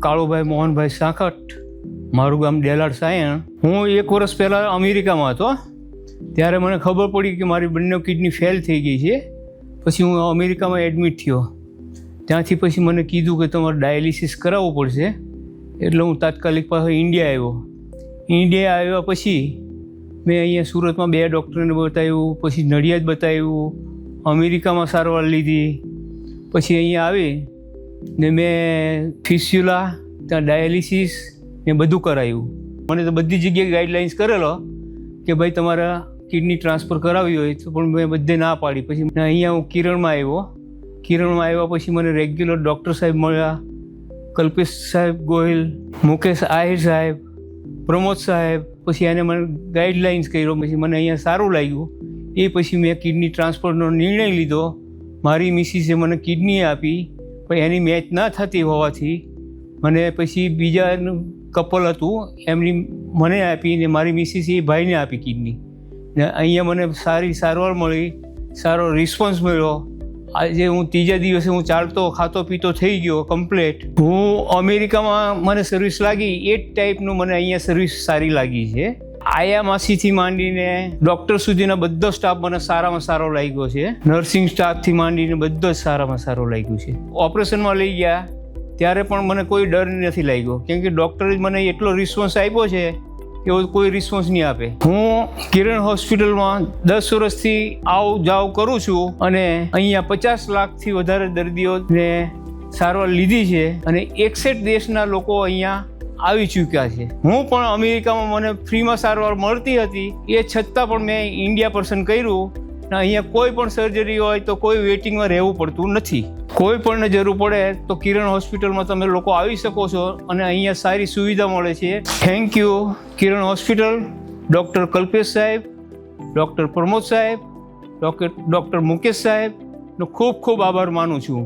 કાળુભાઈ મોહનભાઈ સાંખટ, મારું ગામ ડેલાડ સાયણ. હું 1 વર્ષ પહેલાં અમેરિકામાં હતો, ત્યારે મને ખબર પડી કે મારી બંને કિડની ફેલ થઈ ગઈ છે. પછી હું અમેરિકામાં એડમિટ થયો. ત્યાંથી પછી મને કીધું કે તમારે ડાયાલિસિસ કરાવવું પડશે. એટલે હું તાત્કાલિક પાછો ઇન્ડિયા આવ્યો. ઇન્ડિયા આવ્યા પછી મેં અહીંયા સુરતમાં 2 ડૉક્ટરને બતાવ્યું, પછી નડિયાદ બતાવ્યું, અમેરિકામાં સારવાર લીધી. પછી અહીંયા આવી ને મેં ફિસ્યુલા, ત્યાં ડાયાલિસિસ ને બધું કરાવ્યું. મને તો બધી જગ્યાએ ગાઈડલાઇન્સ કરેલો કે ભાઈ તમારા કિડની ટ્રાન્સફર કરાવવી હોય તો, પણ મેં બધે ના પાડી. પછી અહીંયા હું કિરણમાં આવ્યો. કિરણમાં આવ્યા પછી મને રેગ્યુલર ડૉક્ટર સાહેબ મળ્યા, કલ્પેશ સાહેબ ગોહિલ, મુકેશ આહિર સાહેબ, પ્રમોદ સાહેબ. પછી એને મને ગાઈડલાઇન્સ કર્યો. પછી મને અહીંયા સારું લાગ્યું. એ પછી મેં કિડની ટ્રાન્સફરનો નિર્ણય લીધો. મારી મિસિસે મને કિડની આપી, પણ એની મેચ ના થતી હોવાથી મને પછી બીજા કપલ હતું એમની મને આપી ને મારી મિસિસ એ ભાઈને આપી કિડની. ને અહીંયા મને સારી સારવાર મળી, સારો રિસ્પોન્સ મળ્યો. આજે હું 3જા દિવસે હું ચાલતો ખાતો પીતો થઈ ગયો કમ્પ્લેટ. હું અમેરિકામાં મને સર્વિસ લાગી એ જ ટાઈપનું મને અહીંયા સર્વિસ સારી લાગી છે. આયા માસીથી માંડીને ડૉક્ટર સુધીના બધો સ્ટાફ મને સારામાં સારો લાગ્યો છે. નર્સિંગ સ્ટાફથી માંડીને બધો જ સારામાં સારો લાગ્યો છે. ઓપરેશનમાં લઈ ગયા ત્યારે પણ મને કોઈ ડર નથી લાગ્યો, કેમ કે ડૉક્ટરે જ મને એટલો રિસ્પોન્સ આપ્યો છે એવો કોઈ રિસ્પોન્સ નહીં આપે. હું કિરણ હોસ્પિટલમાં 10 વર્ષથી આવ જાવ કરું છું અને અહીંયા 50 લાખથી વધારે દર્દીઓને સારવાર લીધી છે અને 61 દેશના લોકો અહીંયા આવી ચૂક્યા છે. હું પણ અમેરિકામાં મને ફ્રીમાં સારવાર મળતી હતી, એ છતાં પણ મેં ઇન્ડિયા પર્સન કર્યું. અહીંયા કોઈ પણ સર્જરી હોય તો કોઈ વેઇટિંગમાં રહેવું પડતું નથી. કોઈ પણને જરૂર પડે તો કિરણ હોસ્પિટલમાં તમે લોકો આવી શકો છો અને અહીંયા સારી સુવિધા મળે છે. Thank you Kiran hospital, doctor Kalpesh સાહેબ, ડૉક્ટર પ્રમોદ સાહેબ, ડૉક્ટર મુકેશ સાહેબનો ખૂબ ખૂબ આભાર માનું છું.